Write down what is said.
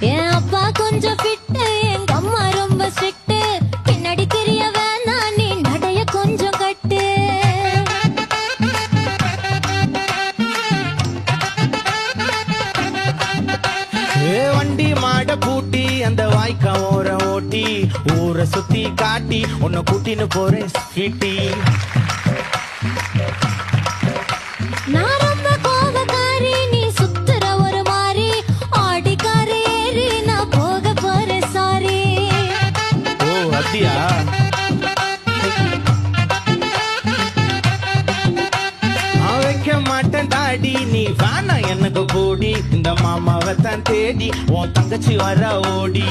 என் அப்பா கொஞ்சம் ஃபிட்டு, எங்க அம்மா ரொம்ப ஸ்ட்ரிக்ட். பின்னாடி தெரிய வேணாம், நீ நடைய கொஞ்சம் கட்டு. வண்டி மாட பூட்டி அந்த வாய்க்கா ஓர ஓட்டி ஊரை சுத்தி காட்டி உன்னை கூட்டின்னு போறேன் ஸ்வீட்டி. நான் ரொம்ப கோபக்காரி, நீ சுத்துற ஒரு மாதிரி. ஆடிக்கார ஏறி நான் போக போறேன் சாரி. ஓ அப்படியா? நான் வைக்க மாட்டேன் தாடி, நீ வேணா எனக்கு போடி. இந்த மாமாவை தான் தேடி உன் தங்கச்சி வர ஓடி.